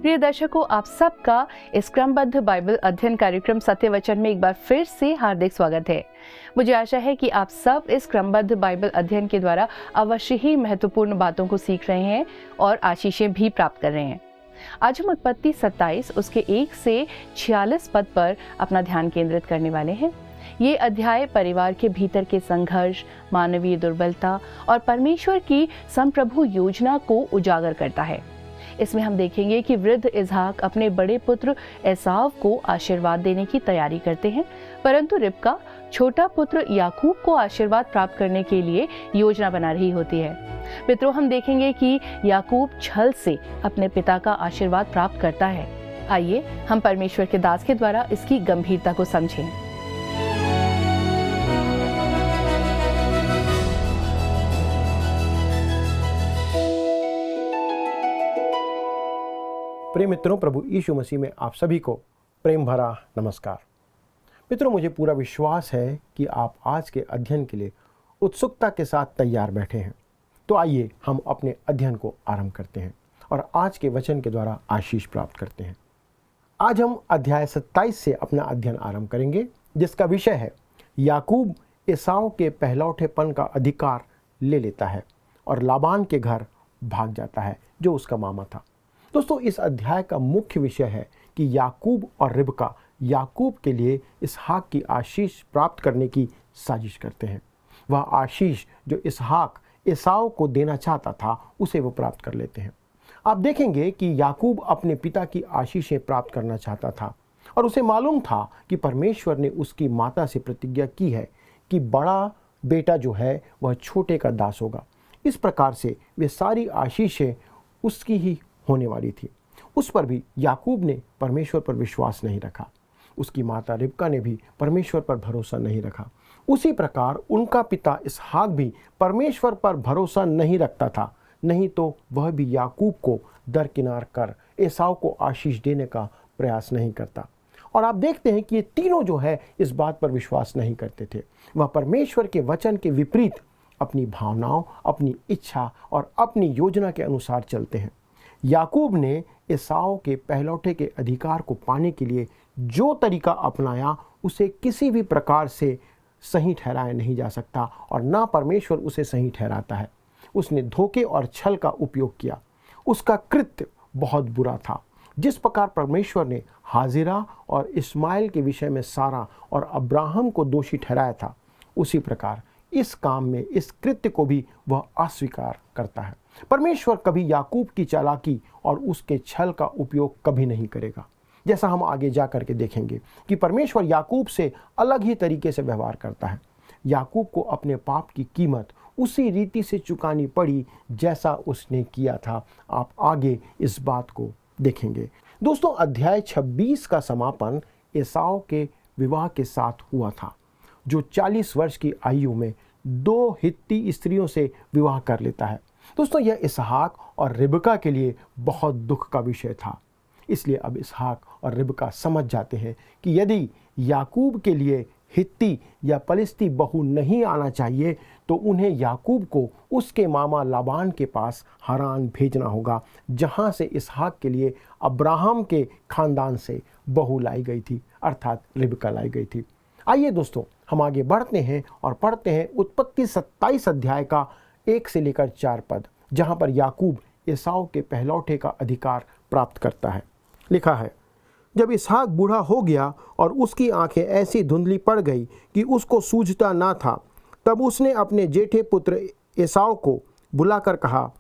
प्रिय दर्शकों, आप सबका इस क्रमबद्ध बाइबल अध्ययन कार्यक्रम सत्य वचन में एक बार फिर से हार्दिक स्वागत है। मुझे आशा है कि आप सब इस क्रमबद्ध बाइबल अध्ययन के द्वारा अवश्य ही महत्वपूर्ण बातों को सीख रहे हैं और आशीषें भी प्राप्त कर रहे हैं। आज हम उत्पत्ति 27 उसके 1 से 46 पद पर अपना ध्यान केंद्रित करने वाले हैं। ये अध्याय परिवार के भीतर के संघर्ष, मानवीय दुर्बलता और परमेश्वर की संप्रभु योजना को उजागर करता है। इसमें हम देखेंगे कि वृद्ध इसहाक अपने बड़े पुत्र एसाव को आशीर्वाद देने की तैयारी करते हैं, परंतु रिबका छोटा पुत्र याकूब को आशीर्वाद प्राप्त करने के लिए योजना बना रही होती है। मित्रों, हम देखेंगे कि याकूब छल से अपने पिता का आशीर्वाद प्राप्त करता है। आइए हम परमेश्वर के दास के द्वारा इसकी गंभीरता को समझें। प्रिय मित्रों, प्रभु यीशु मसीह में आप सभी को प्रेम भरा नमस्कार। मित्रों, मुझे पूरा विश्वास है कि आप आज के अध्ययन के लिए उत्सुकता के साथ तैयार बैठे हैं। तो आइए हम अपने अध्ययन को आरंभ करते हैं और आज के वचन के द्वारा आशीष प्राप्त करते हैं। आज हम अध्याय 27 से अपना अध्ययन आरंभ करेंगे, जिसका विषय है याकूब एसाव के पहलौठेपन का अधिकार ले लेता है और लाबान के घर भाग जाता है, जो उसका मामा था। दोस्तों, इस अध्याय का मुख्य विषय है कि याकूब और रिबका याकूब के लिए इसहाक की आशीष प्राप्त करने की साजिश करते हैं। वह आशीष जो इसहाक एसाव को देना चाहता था, उसे वो प्राप्त कर लेते हैं। आप देखेंगे कि याकूब अपने पिता की आशीषें प्राप्त करना चाहता था और उसे मालूम था कि परमेश्वर ने उसकी माता से प्रतिज्ञा की है कि बड़ा बेटा जो है वह छोटे का दास होगा। इस प्रकार से वे सारी आशीषें उसकी ही होने वाली थी। उस पर भी याकूब ने परमेश्वर पर विश्वास नहीं रखा। उसकी माता रिबका ने भी परमेश्वर पर भरोसा नहीं रखा। उसी प्रकार उनका पिता इसहाक भी परमेश्वर पर भरोसा नहीं रखता था, नहीं तो वह भी याकूब को दरकिनार कर एसाव को आशीष देने का प्रयास नहीं करता। और आप देखते हैं कि ये तीनों जो है इस बात पर विश्वास नहीं करते थे। वह परमेश्वर के वचन के विपरीत अपनी भावनाओं, अपनी इच्छा और अपनी योजना के अनुसार चलते हैं। याकूब ने एसाव के पहलौठे के अधिकार को पाने के लिए जो तरीका अपनाया, उसे किसी भी प्रकार से सही ठहराया नहीं जा सकता और ना परमेश्वर उसे सही ठहराता है। उसने धोखे और छल का उपयोग किया। उसका कृत्य बहुत बुरा था। जिस प्रकार परमेश्वर ने हाजिरा और इस्माइल के विषय में सारा और अब्राहम को दोषी ठहराया था, उसी प्रकार इस काम में, इस कृत्य को भी वह अस्वीकार करता है। परमेश्वर कभी याकूब की चालाकी और उसके छल का उपयोग कभी नहीं करेगा। जैसा हम आगे जा करके देखेंगे कि परमेश्वर याकूब से अलग ही तरीके से व्यवहार करता है। याकूब को अपने पाप की कीमत उसी रीति से चुकानी पड़ी जैसा उसने किया था। आप आगे इस बात को देखेंगे। दोस्तों, अध्याय 26 का समापन एसाव के विवाह के साथ हुआ था, जो 40 वर्ष की आयु में 2 हित्ती स्त्रियों से विवाह कर लेता है। दोस्तों, यह इसहाक और रिबका के लिए बहुत दुख का विषय था। इसलिए अब इसहाक और रिबका समझ जाते हैं कि यदि याकूब के लिए हित्ती या पलिश्ती बहू नहीं आना चाहिए, तो उन्हें याकूब को उसके मामा लाबान के पास हारान भेजना होगा, जहां से इसहाक के लिए अब्राहम के खानदान से बहू लाई गई थी, अर्थात रिबका लाई गई थी। आइए दोस्तों, हम आगे बढ़ते हैं और पढ़ते हैं उत्पत्ति 27 अध्याय का 1 से लेकर 4 पद, जहां पर याकूब एसाव के पहलौठे का अधिकार प्राप्त करता है। लिखा है, जब इसहाक बूढ़ा हो गया और उसकी आंखें ऐसी धुंधली पड़ गई कि उसको सूझता ना था, तब उसने अपने जेठे पुत्र एसाव को बुलाकर कहा,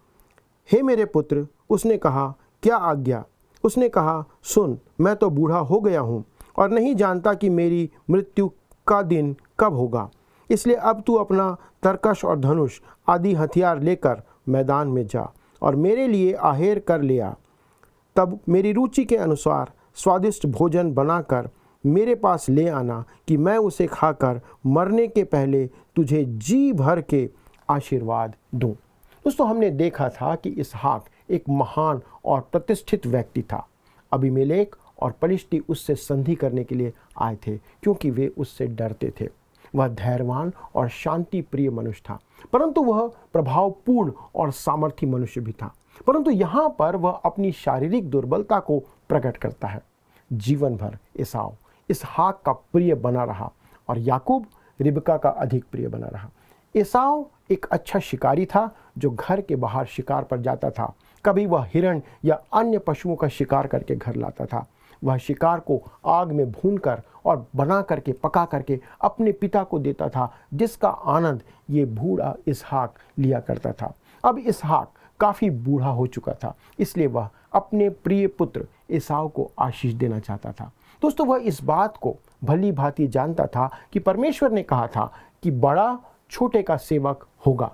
हे मेरे पुत्र। उसने कहा, क्या आज्ञा? उसने कहा, सुन, मैं तो बूढ़ा हो गया हूँ और नहीं जानता कि मेरी मृत्यु का दिन कब होगा। इसलिए अब तू अपना तरकश और धनुष आदि हथियार लेकर मैदान में जा और मेरे लिए आहेर कर ले आ। तब मेरी रुचि के अनुसार स्वादिष्ट भोजन बनाकर मेरे पास ले आना कि मैं उसे खाकर मरने के पहले तुझे जी भर के आशीर्वाद दूं। दोस्तों, हमने देखा था कि इसहाक एक महान और प्रतिष्ठित व्यक्ति था। अबीमेलेक और पलिश्ती उससे संधि करने के लिए आए थे, क्योंकि वे उससे डरते थे। वह धैर्यवान और शांति प्रिय मनुष्य था, परंतु वह प्रभावपूर्ण और सामर्थी मनुष्य भी था। परंतु यहाँ पर वह अपनी शारीरिक दुर्बलता को प्रकट करता है। जीवन भर एसाव इसहाक का प्रिय बना रहा और याकूब रिबका का अधिक प्रिय बना रहा। एसाव एक अच्छा शिकारी था जो घर के बाहर शिकार पर जाता था। कभी वह हिरण या अन्य पशुओं का शिकार करके घर लाता था। वह शिकार को आग में भूनकर और बना करके पका करके अपने पिता को देता था, जिसका आनंद ये बूढ़ा इसहाक लिया करता था। अब इसहाक काफ़ी बूढ़ा हो चुका था, इसलिए वह अपने प्रिय पुत्र एसाव को आशीष देना चाहता था। दोस्तों, वह इस बात को भली भांति जानता था कि परमेश्वर ने कहा था कि बड़ा छोटे का सेवक होगा।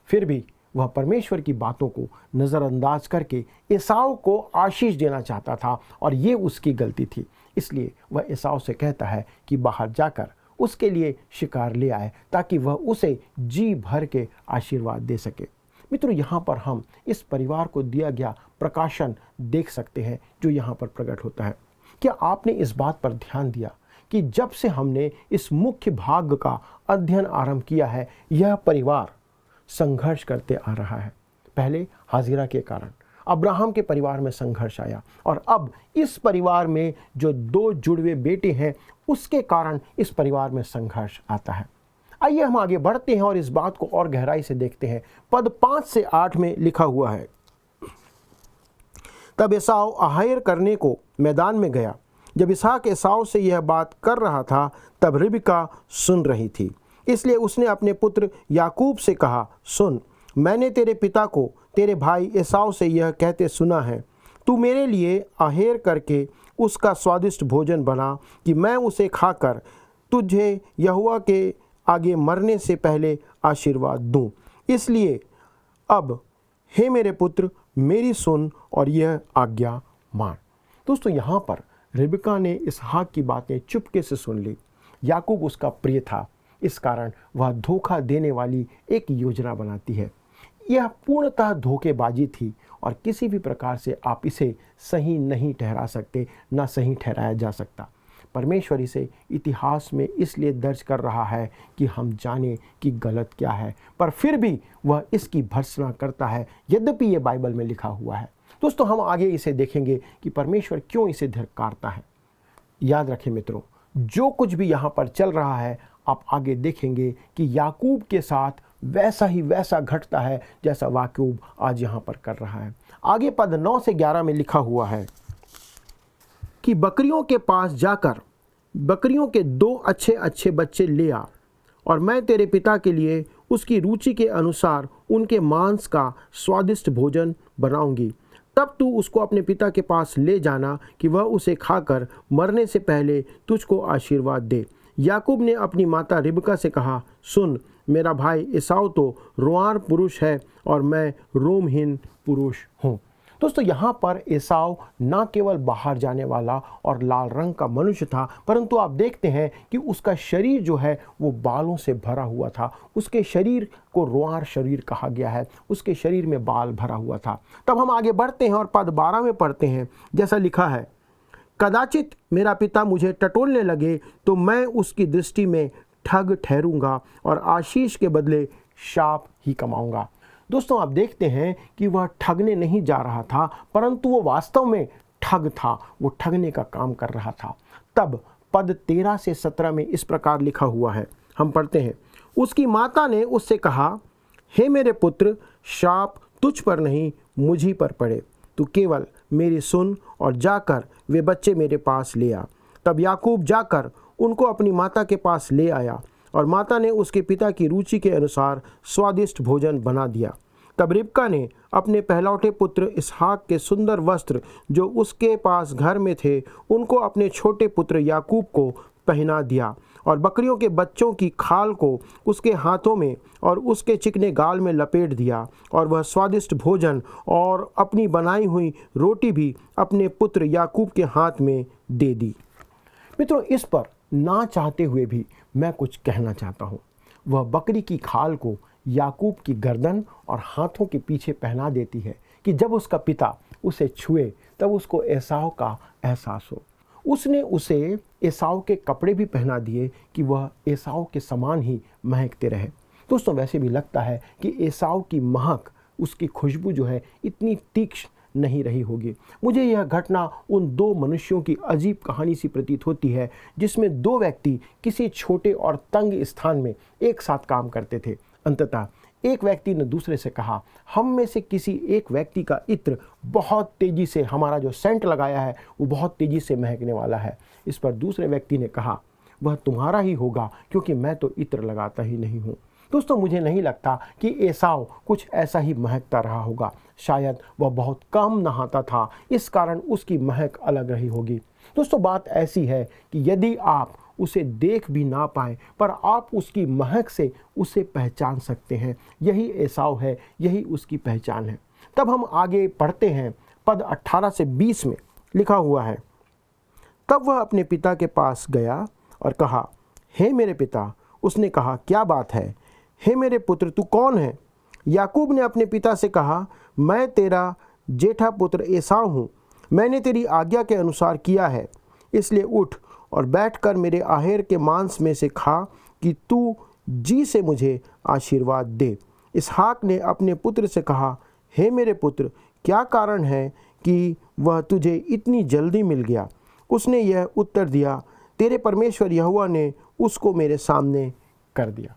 फिर भी वह परमेश्वर की बातों को नज़रअंदाज करके एसाव को आशीष देना चाहता था और ये उसकी गलती थी। इसलिए वह एसाव से कहता है कि बाहर जाकर उसके लिए शिकार ले आए ताकि वह उसे जी भर के आशीर्वाद दे सके। मित्रों, यहाँ पर हम इस परिवार को दिया गया प्रकाशन देख सकते हैं जो यहाँ पर प्रकट होता है। क्या आपने इस बात पर ध्यान दिया कि जब से हमने इस मुख्य भाग का अध्ययन आरंभ किया है, यह परिवार संघर्ष करते आ रहा है। पहले हाजिरा के कारण अब्राहम के परिवार में संघर्ष आया और अब इस परिवार में जो 2 जुड़वे बेटे हैं उसके कारण इस परिवार में संघर्ष आता है। आइए हम आगे बढ़ते हैं और इस बात को और गहराई से देखते हैं। पद 5 से 8 में लिखा हुआ है, तब एसाव आहेर करने को मैदान में गया। जब इसहाक एसाव से यह बात कर रहा था तब रिबका सुन रही थी। इसलिए उसने अपने पुत्र याकूब से कहा, सुन, मैंने तेरे पिता को तेरे भाई एसाव से यह कहते सुना है, तू मेरे लिए आहेर करके उसका स्वादिष्ट भोजन बना कि मैं उसे खाकर तुझे यहोवा के आगे मरने से पहले आशीर्वाद दूं। इसलिए अब हे मेरे पुत्र, मेरी सुन और यह आज्ञा मान। दोस्तों, यहाँ पर रिबका ने इसहाक की बातें चुपके से सुन ली। याकूब उसका प्रिय था, इस कारण वह धोखा देने वाली एक योजना बनाती है। यह पूर्णतः धोखेबाजी थी और किसी भी प्रकार से आप इसे सही नहीं ठहरा सकते, ना सही ठहराया जा सकता। परमेश्वर इसे इतिहास में इसलिए दर्ज कर रहा है कि हम जानें कि गलत क्या है, पर फिर भी वह इसकी भर्त्सना करता है, यद्यपि ये बाइबल में लिखा हुआ है। दोस्तों, हम आगे इसे देखेंगे कि परमेश्वर क्यों इसे धिक्कारता है। याद रखें मित्रों, जो कुछ भी यहाँ पर चल रहा है, आप आगे देखेंगे कि याकूब के साथ वैसा ही वैसा घटता है जैसा याकूब आज यहाँ पर कर रहा है। आगे पद 9 से 11 में लिखा हुआ है कि बकरियों के पास जाकर बकरियों के 2 अच्छे अच्छे बच्चे ले आ और मैं तेरे पिता के लिए उसकी रुचि के अनुसार उनके मांस का स्वादिष्ट भोजन बनाऊंगी। तब तू उसको अपने पिता के पास ले जाना कि वह उसे खाकर मरने से पहले तुझको आशीर्वाद दे। याकूब ने अपनी माता रिबका से कहा, सुन, मेरा भाई एसाव तो रोंआर पुरुष है और मैं रोमहीन पुरुष हूँ। दोस्तों, यहाँ पर एसाव न केवल बाहर जाने वाला और लाल रंग का मनुष्य था, परंतु आप देखते हैं कि उसका शरीर जो है वो बालों से भरा हुआ था। उसके शरीर को रोंआर शरीर कहा गया है, उसके शरीर में बाल भरा हुआ था। तब हम आगे बढ़ते हैं और पद 12 में पढ़ते हैं, जैसा लिखा है, कदाचित मेरा पिता मुझे टटोलने लगे तो मैं उसकी दृष्टि में ठग ठहरूंगा और आशीष के बदले शाप ही कमाऊंगा। दोस्तों, आप देखते हैं कि वह ठगने नहीं जा रहा था, परंतु वो वास्तव में ठग था, वो ठगने का काम कर रहा था। तब पद 13 से 17 में इस प्रकार लिखा हुआ है, हम पढ़ते हैं, उसकी माता ने उससे कहा, हे मेरे पुत्र, शाप तुझ पर नहीं मुझ ही पर पड़े। तू केवल मेरी सुन और जाकर वे बच्चे मेरे पास ले आ। तब याकूब जाकर उनको अपनी माता के पास ले आया और माता ने उसके पिता की रुचि के अनुसार स्वादिष्ट भोजन बना दिया। तब रिबका ने अपने पहलौठे पुत्र इसहाक के सुंदर वस्त्र जो उसके पास घर में थे, उनको अपने छोटे पुत्र याकूब को पहना दिया और बकरियों के बच्चों की खाल को उसके हाथों में और उसके चिकने गाल में लपेट दिया और वह स्वादिष्ट भोजन और अपनी बनाई हुई रोटी भी अपने पुत्र याकूब के हाथ में दे दी। मित्रों, इस पर ना चाहते हुए भी मैं कुछ कहना चाहता हूँ। वह बकरी की खाल को याकूब की गर्दन और हाथों के पीछे पहना देती है कि जब उसका पिता उसे छुए तब उसको एसाव का एहसास हो। उसने उसे एसाव के कपड़े भी पहना दिए कि वह एसाव के समान ही महकते रहे। दोस्तों, वैसे भी लगता है कि एसाव की महक उसकी खुशबू जो है इतनी तीक्ष्ण नहीं रही होगी। मुझे यह घटना उन दो मनुष्यों की अजीब कहानी सी प्रतीत होती है जिसमें दो व्यक्ति किसी छोटे और तंग स्थान में एक साथ काम करते थे। अंततः एक व्यक्ति ने दूसरे से कहा, हम में से किसी एक व्यक्ति का इत्र बहुत तेजी से, हमारा जो सेंट लगाया है वो बहुत तेजी से महकने वाला है। इस पर दूसरे व्यक्ति ने कहा, वह तुम्हारा ही होगा क्योंकि मैं तो इत्र लगाता ही नहीं हूँ। दोस्तों, मुझे नहीं लगता कि एसाव कुछ ऐसा ही महकता रहा होगा। शायद वह बहुत कम नहाता था, इस कारण उसकी महक अलग रही होगी। दोस्तों, बात ऐसी है कि यदि आप उसे देख भी ना पाए पर आप उसकी महक से उसे पहचान सकते हैं। यही एसाव है, यही उसकी पहचान है। तब हम आगे पढ़ते हैं, पद 18 से 20 में लिखा हुआ है, तब वह अपने पिता के पास गया और कहा, हे मेरे पिता। उसने कहा, क्या बात है? हे मेरे पुत्र, तू कौन है? याकूब ने अपने पिता से कहा, मैं तेरा जेठा पुत्र एसाव हूँ। मैंने तेरी आज्ञा के अनुसार किया है, इसलिए उठ और बैठकर मेरे आहेर के मांस में से खा कि तू जी से मुझे आशीर्वाद दे। इसहाक ने अपने पुत्र से कहा, हे मेरे पुत्र, क्या कारण है कि वह तुझे इतनी जल्दी मिल गया? उसने यह उत्तर दिया, तेरे परमेश्वर यहोवा ने उसको मेरे सामने कर दिया।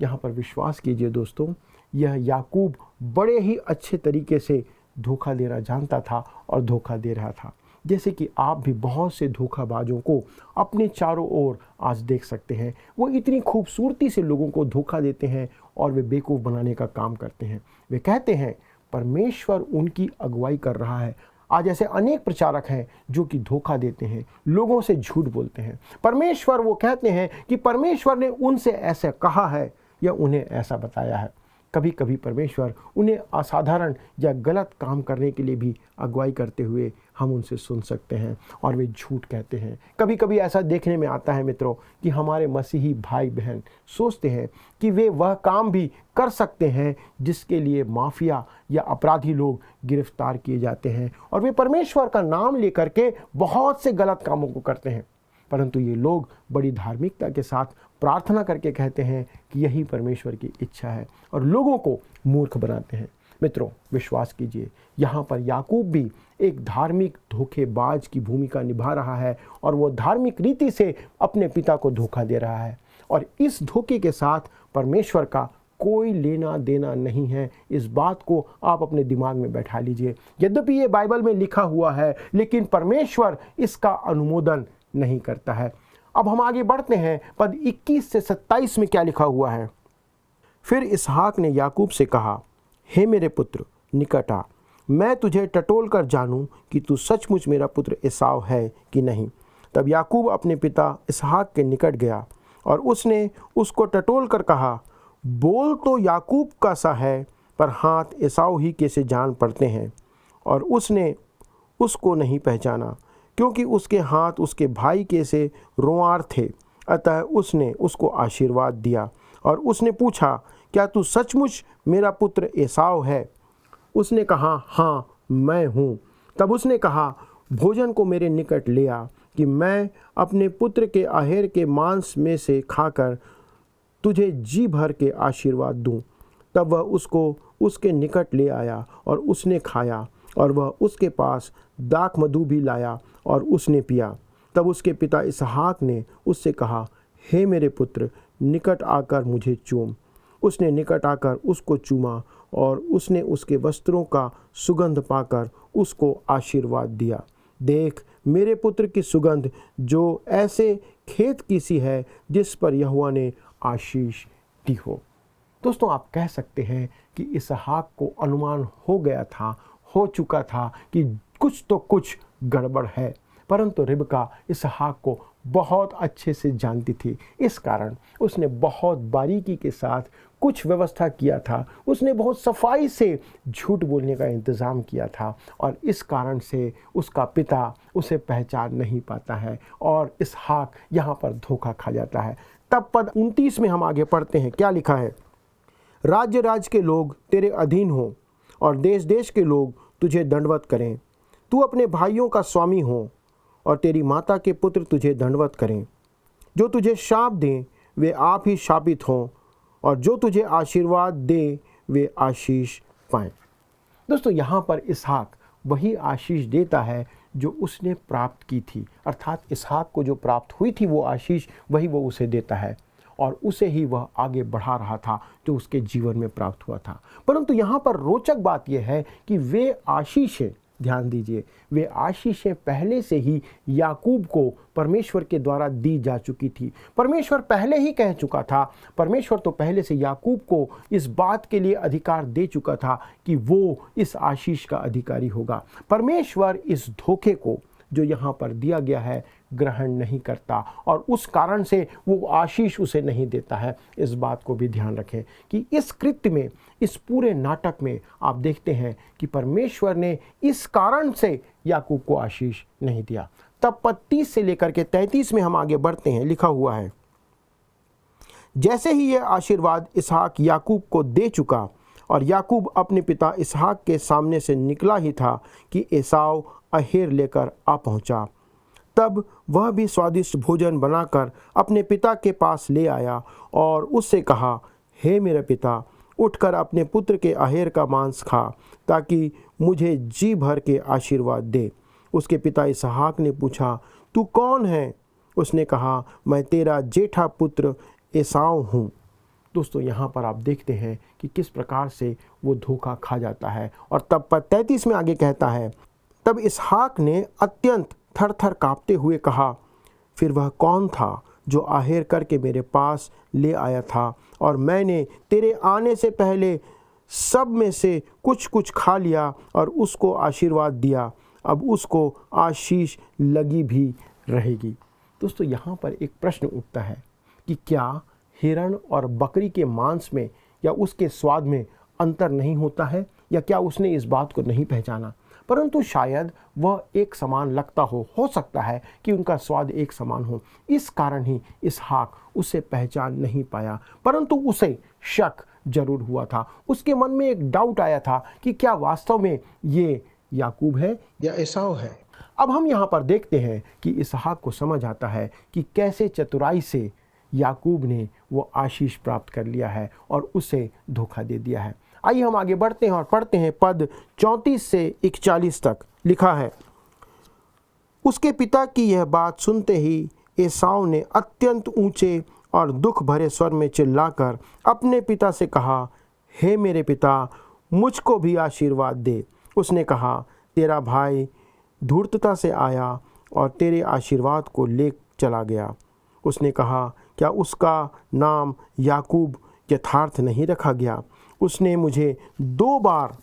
यहाँ पर विश्वास कीजिए दोस्तों, यह याकूब बड़े ही अच्छे तरीके से धोखा देना जानता था और धोखा दे रहा था। जैसे कि आप भी बहुत से धोखाबाजों को अपने चारों ओर आज देख सकते हैं। वो इतनी खूबसूरती से लोगों को धोखा देते हैं और वे बेवकूफ़ बनाने का काम करते हैं। वे कहते हैं परमेश्वर उनकी अगुवाई कर रहा है। आज ऐसे अनेक प्रचारक हैं जो कि धोखा देते हैं, लोगों से झूठ बोलते हैं। परमेश्वर, वो कहते हैं कि परमेश्वर ने उनसे ऐसा कहा है या उन्हें ऐसा बताया है। कभी कभी परमेश्वर उन्हें असाधारण या गलत काम करने के लिए भी अगुवाई करते हुए हम उनसे सुन सकते हैं और वे झूठ कहते हैं। कभी कभी ऐसा देखने में आता है मित्रों कि हमारे मसीही भाई बहन सोचते हैं कि वे वह काम भी कर सकते हैं जिसके लिए माफिया या अपराधी लोग गिरफ्तार किए जाते हैं, और वे परमेश्वर का नाम लेकर के बहुत से गलत कामों को करते हैं। परंतु ये लोग बड़ी धार्मिकता के साथ प्रार्थना करके कहते हैं कि यही परमेश्वर की इच्छा है और लोगों को मूर्ख बनाते हैं। मित्रों, विश्वास कीजिए, यहाँ पर याकूब भी एक धार्मिक धोखेबाज की भूमिका निभा रहा है और वो धार्मिक रीति से अपने पिता को धोखा दे रहा है, और इस धोखे के साथ परमेश्वर का कोई लेना देना नहीं है। इस बात को आप अपने दिमाग में बैठा लीजिए। यद्यपि ये बाइबल में लिखा हुआ है, लेकिन परमेश्वर इसका अनुमोदन नहीं करता है। अब हम आगे बढ़ते हैं, पद 21 से 27 में क्या लिखा हुआ है। फिर इसहाक ने याकूब से कहा, हे मेरे पुत्र, निकट आ, मैं तुझे टटोल कर जानूं कि तू सचमुच मेरा पुत्र एसाव है कि नहीं। तब याकूब अपने पिता इसहाक के निकट गया और उसने उसको टटोल कर कहा, बोल तो याकूब का सा है, पर हाथ एसाव ही के से जान पड़ते हैं। और उसने उसको नहीं पहचाना, क्योंकि उसके हाथ उसके भाई के से रोंआर थे। अतः उसने उसको आशीर्वाद दिया और उसने पूछा, क्या तू सचमुच मेरा पुत्र एसाव है? उसने कहा, हाँ मैं हूँ। तब उसने कहा, भोजन को मेरे निकट ले आ कि मैं अपने पुत्र के आहेर के मांस में से खाकर तुझे जी भर के आशीर्वाद दूँ। तब वह उसको उसके निकट ले आया और उसने खाया, और वह उसके पास दाख मधु भी लाया और उसने पिया। तब उसके पिता इसहाक ने उससे कहा, हे मेरे पुत्र, निकट आकर मुझे चूम। उसने निकट आकर उसको चूमा और उसने उसके वस्त्रों का सुगंध पाकर उसको आशीर्वाद दिया। देख मेरे पुत्र की सुगंध जो ऐसे खेत की सी है जिस पर यहोवा ने आशीष दी हो। दोस्तों, आप कह सकते हैं कि इसहाक को अनुमान हो चुका था कि कुछ तो कुछ गड़बड़ है, परंतु रिबका इसहाक को बहुत अच्छे से जानती थी। इस कारण उसने बहुत बारीकी के साथ कुछ व्यवस्था किया था। उसने बहुत सफाई से झूठ बोलने का इंतज़ाम किया था, और इस कारण से उसका पिता उसे पहचान नहीं पाता है और इसहाक यहाँ पर धोखा खा जाता है। तब पद 29 में हम आगे पढ़ते हैं, क्या लिखा है। राज्य राज्य के लोग तेरे अधीन हों और देश देश के लोग तुझे दंडवत करें। तू अपने भाइयों का स्वामी हो और तेरी माता के पुत्र तुझे दंडवत करें। जो तुझे शाप दें वे आप ही शापित हों, और जो तुझे आशीर्वाद दें वे आशीष पाएं। दोस्तों, यहाँ पर इसहाक वही आशीष देता है जो उसने प्राप्त की थी, अर्थात इसहाक को जो प्राप्त हुई थी वो आशीष वही वो उसे देता है और उसे ही वह आगे बढ़ा रहा था जो उसके जीवन में प्राप्त हुआ था। परंतु यहाँ पर रोचक बात यह है कि वे आशीषें, ध्यान दीजिए, वे आशीषें पहले से ही याकूब को परमेश्वर के द्वारा दी जा चुकी थी। परमेश्वर पहले ही कह चुका था, परमेश्वर तो पहले से याकूब को इस बात के लिए अधिकार दे चुका था कि वो इस आशीष का अधिकारी होगा। परमेश्वर इस धोखे को जो यहाँ पर दिया गया है ग्रहण नहीं करता और उस कारण से वो आशीष उसे नहीं देता है। इस बात को भी ध्यान रखें कि इस कृत्य में, इस पूरे नाटक में आप देखते हैं कि परमेश्वर ने इस कारण से याकूब को आशीष नहीं दिया। तब 25 से लेकर के 33 में हम आगे बढ़ते हैं। लिखा हुआ है, जैसे ही यह आशीर्वाद इसहाक याकूब को दे चुका और याकूब अपने पिता इसहाक के सामने से निकला ही था कि एसाव अहेर लेकर आ पहुंचा। तब वह भी स्वादिष्ट भोजन बनाकर अपने पिता के पास ले आया और उससे कहा, हे मेरे पिता, उठकर अपने पुत्र के अहेर का मांस खा, ताकि मुझे जी भर के आशीर्वाद दे। उसके पिता इसहाक ने पूछा, तू कौन है? उसने कहा, मैं तेरा जेठा पुत्र एसाव हूँ। दोस्तों, यहाँ पर आप देखते हैं कि किस प्रकार से वो धोखा खा जाता है। और तब 33 में आगे कहता है, तब इसहाक ने अत्यंत थर-थर काँपते हुए कहा, फिर वह कौन था जो आहेर करके मेरे पास ले आया था और मैंने तेरे आने से पहले सब में से कुछ कुछ खा लिया और उसको आशीर्वाद दिया, अब उसको आशीष लगी भी रहेगी। दोस्तों, यहाँ पर एक प्रश्न उठता है कि क्या हिरण और बकरी के मांस में या उसके स्वाद में अंतर नहीं होता है, या क्या उसने इस बात को नहीं पहचाना? परंतु शायद वह एक समान लगता हो सकता है कि उनका स्वाद एक समान हो। इस कारण ही इसहाक उसे पहचान नहीं पाया, परंतु उसे शक जरूर हुआ था। उसके मन में एक डाउट आया था कि क्या वास्तव में ये याकूब है या एसाव है। अब हम यहाँ पर देखते हैं कि इसहाक को समझ आता है कि कैसे चतुराई से याकूब ने वो आशीष प्राप्त कर लिया है और उसे धोखा दे दिया है। आइए हम आगे बढ़ते हैं और पढ़ते हैं पद 34 से 41 तक। लिखा है, उसके पिता की यह बात सुनते ही एसाव ने अत्यंत ऊंचे और दुख भरे स्वर में चिल्लाकर अपने पिता से कहा, हे मेरे पिता, मुझको भी आशीर्वाद दे। उसने कहा, तेरा भाई धूर्तता से आया और तेरे आशीर्वाद को ले चला गया। उसने कहा, क्या उसका नाम याकूब यथार्थ नहीं रखा गया? उसने मुझे 2 बार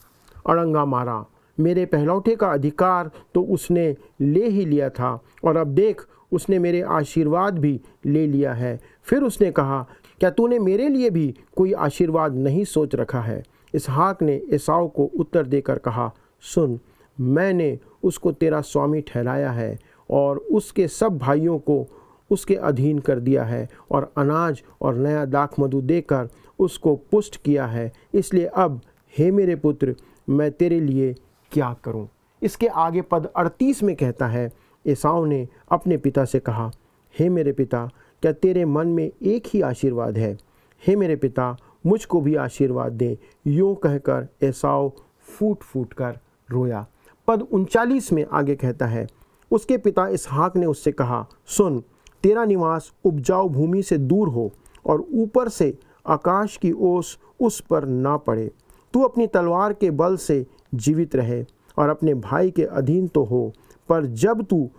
अड़ंगा मारा, मेरे पहलौठे का अधिकार तो उसने ले ही लिया था और अब देख उसने मेरे आशीर्वाद भी ले लिया है। फिर उसने कहा, क्या तूने मेरे लिए भी कोई आशीर्वाद नहीं सोच रखा है? इसहाक ने एसाव को उत्तर देकर कहा, सुन, मैंने उसको तेरा स्वामी ठहराया है और उसके सब भाइयों को उसके अधीन कर दिया है और अनाज और नया दाख मधु देकर उसको पुष्ट किया है। इसलिए अब हे मेरे पुत्र, मैं तेरे लिए क्या करूं? इसके आगे पद 38 में कहता है, एसाव ने अपने पिता से कहा, हे मेरे पिता, क्या तेरे मन में एक ही आशीर्वाद है? हे मेरे पिता, मुझको भी आशीर्वाद दे। यूँ कहकर एसाव फूट फूट कर रोया। पद 39 में आगे कहता है, उसके पिता इसहाक ने उससे कहा, सुन, तेरा निवास उपजाऊ भूमि से दूर हो और ऊपर से आकाश की ओस उस पर ना पड़े। तू अपनी तलवार के बल से जीवित रहे और अपने भाई के अधीन तो हो, पर जब तू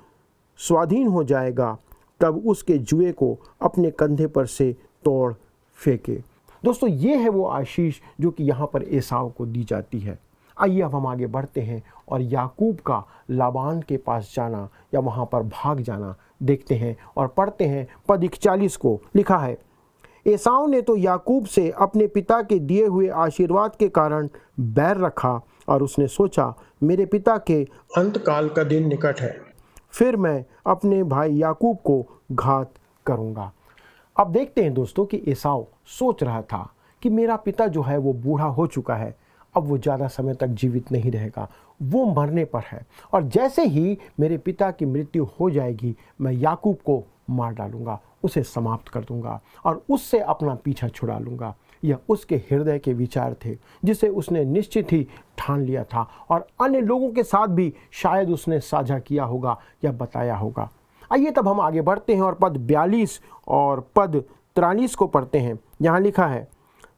स्वाधीन हो जाएगा तब उसके जुए को अपने कंधे पर से तोड़ फेंके। दोस्तों, ये है वो आशीष जो कि यहाँ पर एसाव को दी जाती है। आइए अब हम आगे बढ़ते हैं और याकूब का लाबान के पास जाना या वहाँ पर भाग जाना देखते हैं और पढ़ते हैं पद 41 को। लिखा है, एसाव ने तो याकूब से अपने पिता के दिए हुए आशीर्वाद के कारण बैर रखा और उसने सोचा, मेरे पिता के अंतकाल का दिन निकट है, फिर मैं अपने भाई याकूब को घात करूँगा। अब देखते हैं दोस्तों कि एसाव सोच रहा था कि मेरा पिता जो है वो बूढ़ा हो चुका है, अब वो ज़्यादा समय तक जीवित नहीं रहेगा, वो मरने पर है और जैसे ही मेरे पिता की मृत्यु हो जाएगी मैं याकूब को मार डालूंगा, उसे समाप्त कर दूंगा और उससे अपना पीछा छुड़ा लूँगा। यह उसके हृदय के विचार थे जिसे उसने निश्चित ही ठान लिया था और अन्य लोगों के साथ भी शायद उसने साझा किया होगा या बताया होगा। आइए तब हम आगे बढ़ते हैं और पद 42 और पद 43 को पढ़ते हैं। यहाँ लिखा है,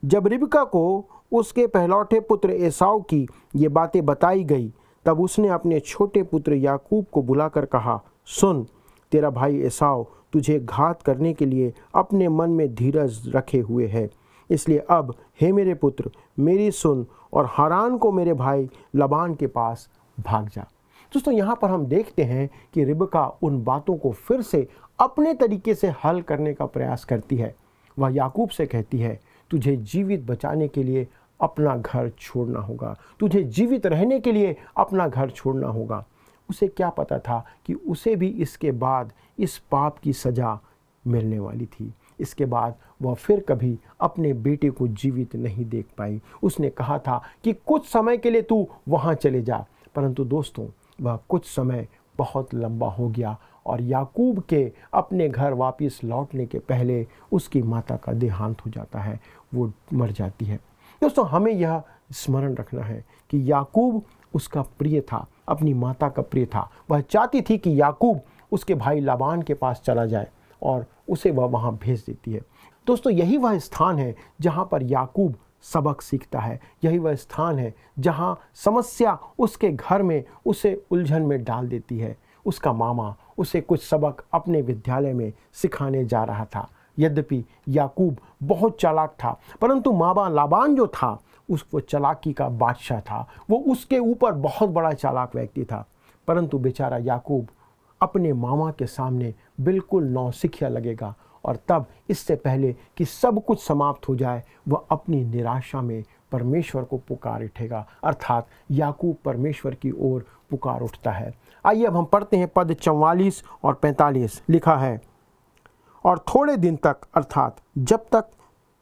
जब रिबका को उसके पहलौठे पुत्र एसाव की ये बातें बताई गई तब उसने अपने छोटे पुत्र याकूब को बुलाकर कहा, सुन, तेरा भाई एसाव तुझे घात करने के लिए अपने मन में धीरज रखे हुए है, इसलिए अब हे मेरे पुत्र मेरी सुन और हारान को मेरे भाई लबान के पास भाग जा। दोस्तों यहाँ पर हम देखते हैं कि रिबका उन बातों को फिर से अपने तरीके से हल करने का प्रयास करती है। वह याकूब से कहती है, तुझे जीवित बचाने के लिए अपना घर छोड़ना होगा, तुझे जीवित रहने के लिए अपना घर छोड़ना होगा। उसे क्या पता था कि उसे भी इसके बाद इस पाप की सज़ा मिलने वाली थी। इसके बाद वह फिर कभी अपने बेटे को जीवित नहीं देख पाई। उसने कहा था कि कुछ समय के लिए तू वहाँ चले जा, परंतु दोस्तों वह कुछ समय बहुत लंबा हो गया और याकूब के अपने घर वापस लौटने के पहले उसकी माता का देहांत हो जाता है, वो मर जाती है। दोस्तों हमें यह स्मरण रखना है कि याकूब उसका प्रिय था, अपनी माता का प्रिय था। वह चाहती थी कि याकूब उसके भाई लाबान के पास चला जाए और उसे वह वहाँ भेज देती है। दोस्तों यही वह स्थान है जहाँ पर याकूब सबक सीखता है, यही वह स्थान है जहाँ समस्या उसके घर में उसे उलझन में डाल देती है। उसका मामा उसे कुछ सबक अपने विद्यालय में सिखाने जा रहा था। यद्यपि याकूब बहुत चालाक था, परंतु मामा लाबान जो था वो चालाकी का बादशाह था, वो उसके ऊपर बहुत बड़ा चालाक व्यक्ति था। परंतु बेचारा याकूब अपने मामा के सामने बिल्कुल नौसिखिया लगेगा और तब इससे पहले कि सब कुछ समाप्त हो जाए वह अपनी निराशा में परमेश्वर को पुकार उठेगा, अर्थात याकूब परमेश्वर की ओर पुकार उठता है। आइए अब हम पढ़ते हैं पद 44 और 45। लिखा है, और थोड़े दिन तक अर्थात जब तक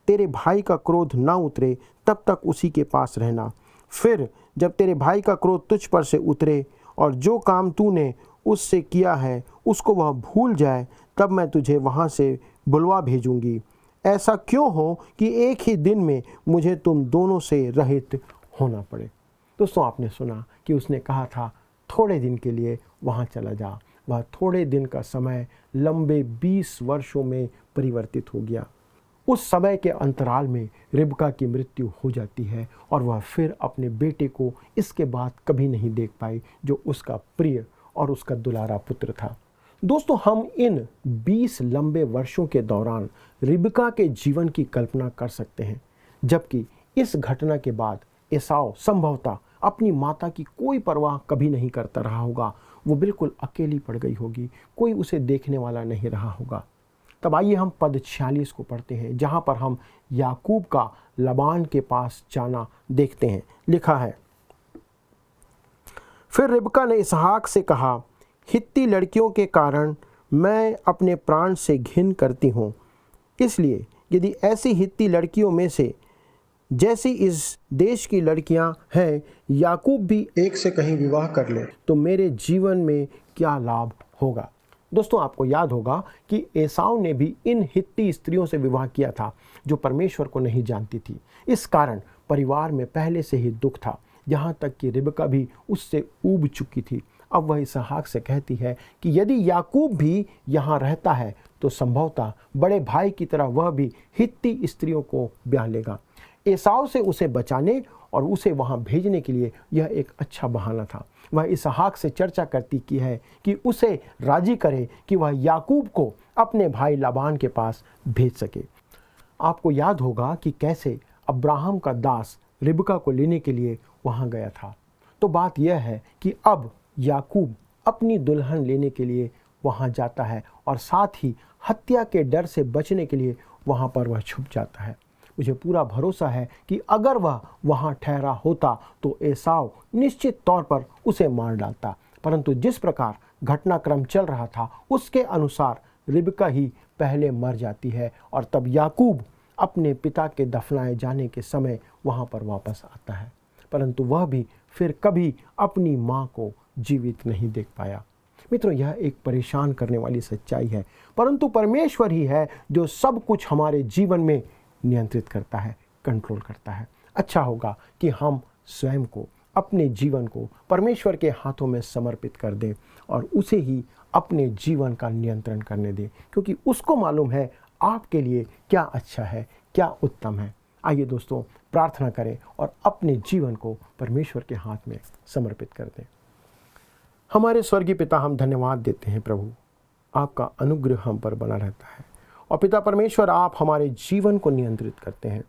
तेरे भाई का क्रोध न उतरे तब तक उसी के पास रहना। फिर जब तेरे भाई का क्रोध तुझ पर से उतरे और जो काम तूने उससे किया है उसको वह भूल जाए, तब मैं तुझे वहाँ से बुलवा भेजूंगी। ऐसा क्यों हो कि एक ही दिन में मुझे तुम दोनों से रहित होना पड़े। दोस्तों आपने सुना कि उसने कहा था थोड़े दिन के लिए वहाँ चला जा। वह थोड़े दिन का समय लंबे 20 वर्षों में परिवर्तित हो गया। उस समय के अंतराल में रिबका की मृत्यु हो जाती है और वह फिर अपने बेटे को इसके बाद कभी नहीं देख पाई, जो उसका प्रिय और उसका दुलारा पुत्र था। दोस्तों हम इन 20 लंबे वर्षों के दौरान रिबका के जीवन की कल्पना कर सकते हैं, जबकि इस घटना के बाद एसाव संभवतः अपनी माता की कोई परवाह कभी नहीं करता रहा होगा। वो बिल्कुल अकेली पड़ गई होगी, कोई उसे देखने वाला नहीं रहा होगा। तब आइए हम पद 46 को पढ़ते हैं, जहाँ पर हम याकूब का लबान के पास जाना देखते हैं। लिखा है, फिर रिबका ने इसहाक से कहा, हित्ती लड़कियों के कारण मैं अपने प्राण से घिन करती हूँ, इसलिए यदि ऐसी हित्ती लड़कियों में से जैसी इस देश की लड़कियां हैं याकूब भी एक से कहीं विवाह कर ले तो मेरे जीवन में क्या लाभ होगा। दोस्तों आपको याद होगा कि एसाव ने भी इन हित्ती स्त्रियों से विवाह किया था जो परमेश्वर को नहीं जानती थी। इस कारण परिवार में पहले से ही दुख था, यहाँ तक कि रिबका भी उससे ऊब चुकी थी। अब वह इसहाक से कहती है कि यदि याकूब भी यहाँ रहता है तो संभवतः बड़े भाई की तरह वह भी हित्ती स्त्रियों को ब्याह लेगा। एसाव से उसे बचाने और उसे वहाँ भेजने के लिए यह एक अच्छा बहाना था। वह इसहाक से चर्चा करती की है कि उसे राजी करे कि वह याकूब को अपने भाई लाबान के पास भेज सके। आपको याद होगा कि कैसे अब्राहम का दास रिबका को लेने के लिए वहाँ गया था। तो बात यह है कि अब याकूब अपनी दुल्हन लेने के लिए वहाँ जाता है और साथ ही हत्या के डर से बचने के लिए वहाँ पर वह छुप जाता है। मुझे पूरा भरोसा है कि अगर वह वहाँ ठहरा होता तो एसाव निश्चित तौर पर उसे मार डालता, परंतु जिस प्रकार घटनाक्रम चल रहा था उसके अनुसार रिबका ही पहले मर जाती है और तब याकूब अपने पिता के दफनाए जाने के समय वहाँ पर वापस आता है, परंतु वह भी फिर कभी अपनी माँ को जीवित नहीं देख पाया। मित्रों यह एक परेशान करने वाली सच्चाई है, परंतु परमेश्वर ही है जो सब कुछ हमारे जीवन में नियंत्रित करता है। कंट्रोल करता है। अच्छा होगा कि हम स्वयं को, अपने जीवन को परमेश्वर के हाथों में समर्पित कर दें और उसे ही अपने जीवन का नियंत्रण करने दें, क्योंकि उसको मालूम है आपके लिए क्या अच्छा है, क्या उत्तम है। आइए दोस्तों, प्रार्थना करें और अपने जीवन को परमेश्वर के हाथ में समर्पित कर दें। हमारे स्वर्गीय पिता, हम धन्यवाद देते हैं प्रभु, आपका अनुग्रह हम पर बना रहता है और पिता परमेश्वर, आप हमारे जीवन को नियंत्रित करते हैं।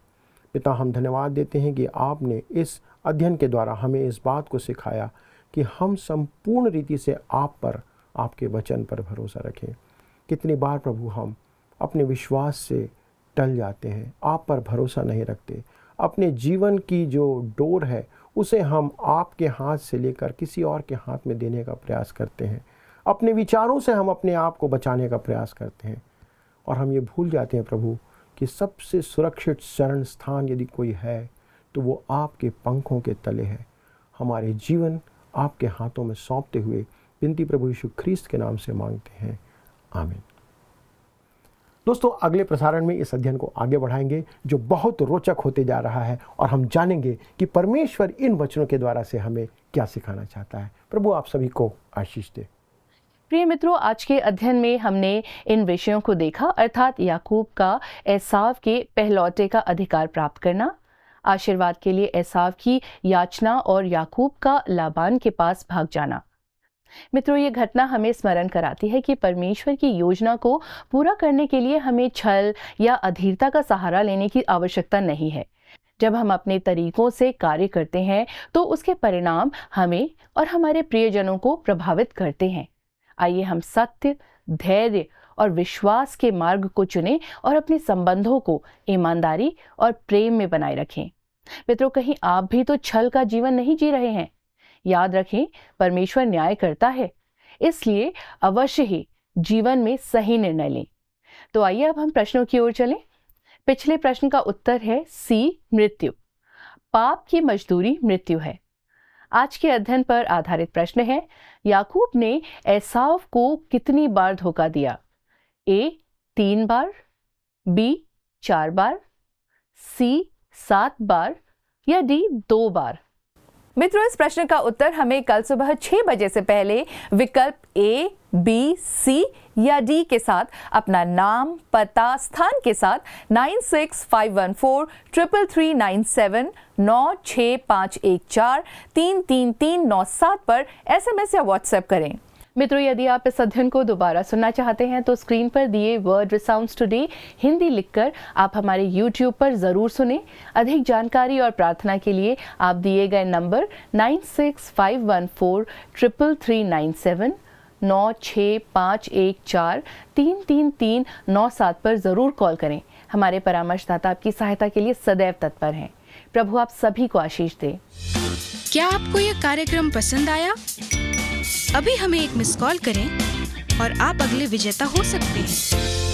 पिता, हम धन्यवाद देते हैं कि आपने इस अध्ययन के द्वारा हमें इस बात को सिखाया कि हम संपूर्ण रीति से आप पर, आपके वचन पर भरोसा रखें। कितनी बार प्रभु हम अपने विश्वास से टल जाते हैं, आप पर भरोसा नहीं रखते, अपने जीवन की जो डोर है उसे हम आपके हाथ से लेकर किसी और के हाथ में देने का प्रयास करते हैं। अपने विचारों से हम अपने आप को बचाने का प्रयास करते हैं और हम ये भूल जाते हैं प्रभु कि सबसे सुरक्षित शरण स्थान यदि कोई है तो वो आपके पंखों के तले है। हमारे जीवन आपके हाथों में सौंपते हुए विनती प्रभु यीशु ख्रीस्त के नाम से मांगते हैं, आमीन। दोस्तों, अगले प्रसारण में इस अध्ययन को आगे बढ़ाएंगे जो बहुत रोचक होते जा रहा है और हम जानेंगे कि परमेश्वर इन वचनों के द्वारा से हमें क्या सिखाना चाहता है। प्रभु आप सभी को आशीष दे। प्रिय मित्रों, आज के अध्ययन में हमने इन विषयों को देखा, अर्थात याकूब का एसाव के पहलौटे का अधिकार प्राप्त करना, आशीर्वाद के लिए एसाव की याचना और याकूब का लाबान के पास भाग जाना। मित्रों, ये घटना हमें स्मरण कराती है कि परमेश्वर की योजना को पूरा करने के लिए हमें छल या अधीरता का सहारा लेने की आवश्यकता नहीं है। जब हम अपने तरीकों से कार्य करते हैं तो उसके परिणाम हमें और हमारे प्रियजनों को प्रभावित करते हैं। आइए हम सत्य, धैर्य और विश्वास के मार्ग को चुनें और अपने संबंधों को ईमानदारी और प्रेम में बनाए रखें। मित्रों, कहीं आप भी तो छल का जीवन नहीं जी रहे हैं? याद रखें, परमेश्वर न्याय करता है, इसलिए अवश्य ही जीवन में सही निर्णय लें। तो आइए अब हम प्रश्नों की ओर चलें। पिछले प्रश्न का उत्तर है सी, मृत्यु। पाप की मजदूरी मृत्यु है। आज के अध्ययन पर आधारित प्रश्न है, याकूब ने एसाव को कितनी बार धोखा दिया? ए 3 बार, बी 4 बार, सी 7 बार या डी 2 बार? मित्रों, इस प्रश्न का उत्तर हमें कल सुबह 6 बजे से पहले विकल्प ए, बी, सी या डी के साथ अपना नाम, पता, स्थान के साथ 9651433397 96514 33397 पर SMS या WhatsApp करें। मित्रों, यदि आप इस अध्ययन को दोबारा सुनना चाहते हैं तो स्क्रीन पर दिए वर्ड रिसाउंड्स टुडे हिंदी लिखकर आप हमारे YouTube पर ज़रूर सुनें। अधिक जानकारी और प्रार्थना के लिए आप दिए गए नंबर 9651433397 96514 33397 पर ज़रूर कॉल करें। हमारे परामर्शदाता आपकी सहायता के लिए सदैव तत्पर हैं। प्रभु आप सभी को आशीष दे। क्या आपको यह कार्यक्रम पसंद आया? अभी हमें एक मिस कॉल करें और आप अगले विजेता हो सकते हैं।